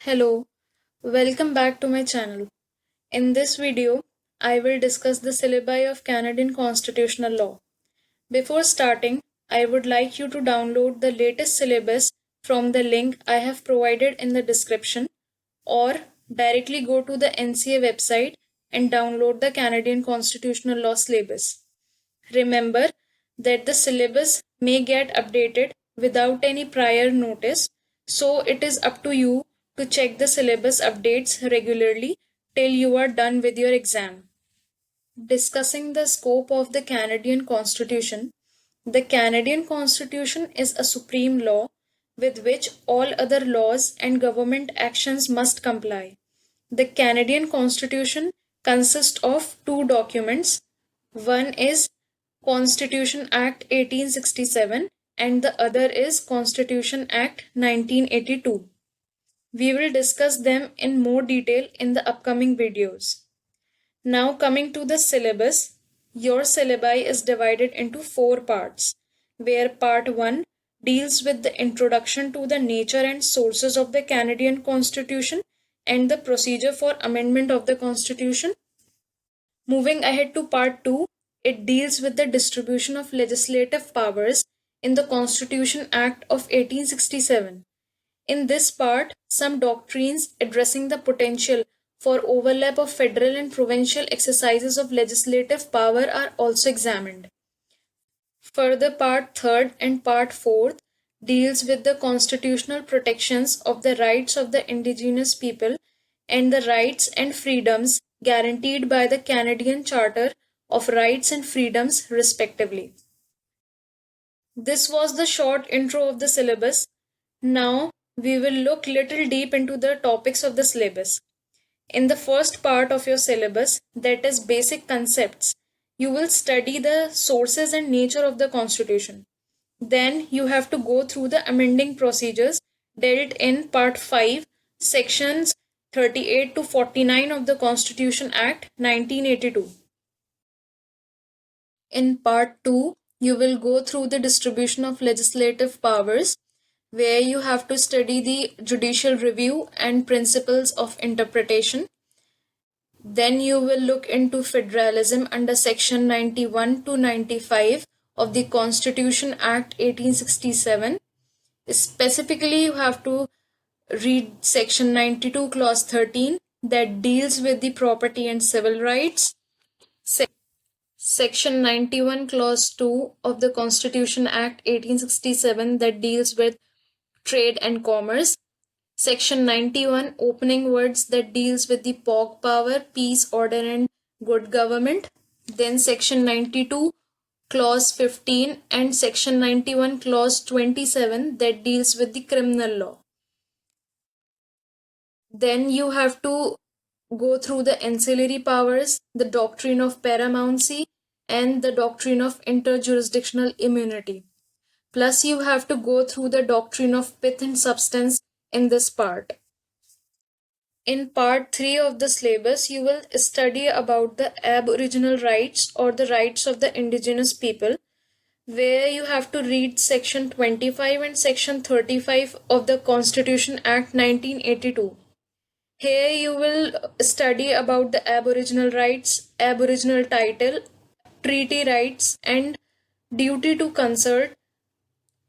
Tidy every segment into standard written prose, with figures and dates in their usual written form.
Hello, welcome back to my channel. In this video, I will discuss the syllabi of Canadian constitutional law. Before starting, I would like you to download the latest syllabus from the link I have provided in the description or directly go to the NCA website and download the Canadian constitutional law syllabus. Remember that the syllabus may get updated without any prior notice, so it is up to you to check the syllabus updates regularly till you are done with your exam. Discussing the scope of the Canadian Constitution, the Canadian Constitution is a supreme law with which all other laws and government actions must comply. The Canadian Constitution consists of two documents. One is Constitution Act 1867 and the other is Constitution Act 1982. We will discuss them in more detail in the upcoming videos. Now coming to the syllabus, your syllabi is divided into 4 parts, where part 1 deals with the introduction to the nature and sources of the Canadian Constitution and the procedure for amendment of the Constitution. Moving ahead to part 2, it deals with the distribution of legislative powers in the Constitution Act of 1867. In this part, some doctrines addressing the potential for overlap of federal and provincial exercises of legislative power are also examined. Further, part 3rd and part 4th deals with the constitutional protections of the rights of the indigenous people and the rights and freedoms guaranteed by the Canadian Charter of Rights and Freedoms respectively. This was the short intro of the syllabus. Now we will look little deep into the topics of the syllabus. In the first part of your syllabus, that is basic concepts, you will study the sources and nature of the Constitution. Then you have to go through the amending procedures dealt in part 5, sections 38 to 49 of the Constitution Act 1982. In part 2, you will go through the distribution of legislative powers, where you have to study the judicial review and principles of interpretation. Then you will look into federalism under section 91 to 95 of the Constitution Act 1867. Specifically, you have to read section 92 clause 13 that deals with the property and civil rights. Section 91 clause 2 of the Constitution Act 1867 that deals with trade and commerce. Section 91 opening words that deals with the POG power, peace, order and good government. Then section 92 clause 15 and section 91 clause 27 that deals with the criminal law. Then you have to go through the ancillary powers, the doctrine of paramountcy and the doctrine of interjurisdictional immunity. Plus you have to go through the doctrine of pith and substance in this part. In part 3 of the syllabus, you will study about the aboriginal rights or the rights of the indigenous people, where you have to read section 25 and section 35 of the Constitution Act 1982. Here you will study about the aboriginal rights, aboriginal title, treaty rights and duty to consult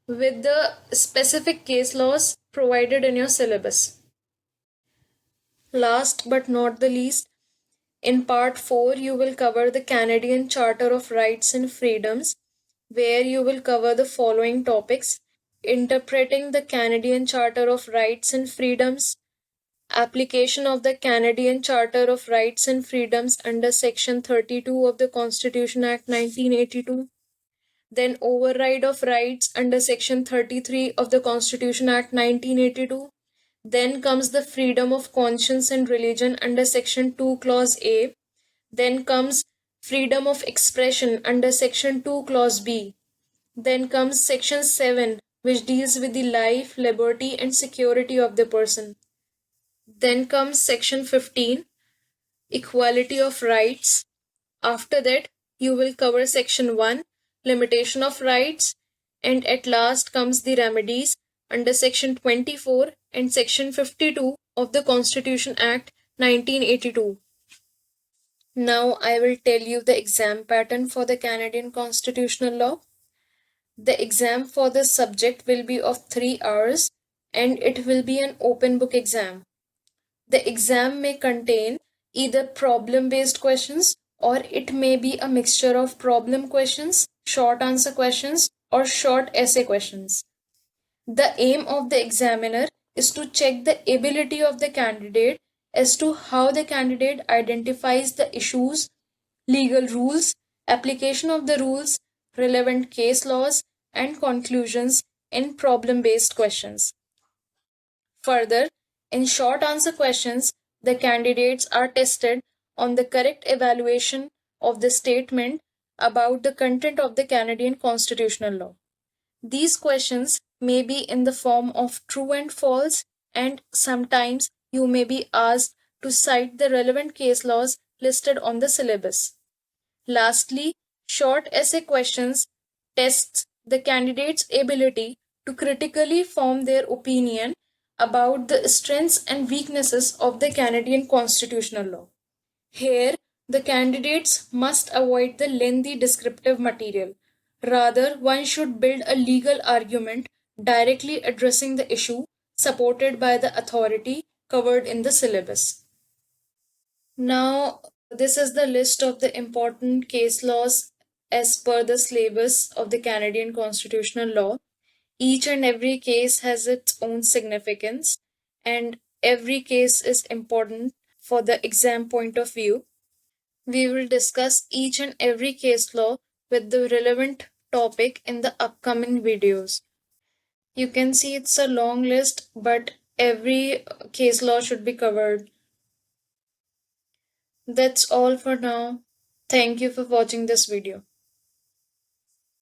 with the specific case laws provided in your syllabus. Last but not the least, in part 4 you will cover the Canadian Charter of Rights and Freedoms, where you will cover the following topics: interpreting the Canadian Charter of Rights and Freedoms, application of the Canadian Charter of Rights and Freedoms under section 32 of the Constitution Act 1982, then override of rights under section 33 of the Constitution Act 1982. Then comes the freedom of conscience and religion under section 2 clause A. Then comes freedom of expression under section 2 clause B. Then comes section 7, which deals with the life, liberty and security of the person. Then comes section 15, equality of rights. After that, you will cover section 1, limitation of rights, and at last comes the remedies under section 24 and section 52 of the Constitution Act 1982. Now I will tell you the exam pattern for the Canadian constitutional law. The exam for this subject will be of 3 hours and it will be an open book exam. The exam may contain either problem based questions or it may be a mixture of problem questions, short answer questions, or short essay questions. The aim of the examiner is to check the ability of the candidate as to how the candidate identifies the issues, legal rules, application of the rules, relevant case laws, and conclusions in problem based questions. Further, in short answer questions, the candidates are tested on the correct evaluation of the statement about the content of the Canadian constitutional law. These questions may be in the form of true and false, and sometimes you may be asked to cite the relevant case laws listed on the syllabus. Lastly, short essay questions tests the candidate's ability to critically form their opinion about the strengths and weaknesses of the Canadian constitutional law. Here, the candidates must avoid the lengthy descriptive material. Rather, one should build a legal argument directly addressing the issue supported by the authority covered in the syllabus. Now, this is the list of the important case laws as per the syllabus of the Canadian constitutional law. Each and every case has its own significance, and every case is important for the exam point of view. We will discuss each and every case law with the relevant topic in the upcoming videos. You can see it's a long list, but every case law should be covered. That's all for now. Thank you for watching this video.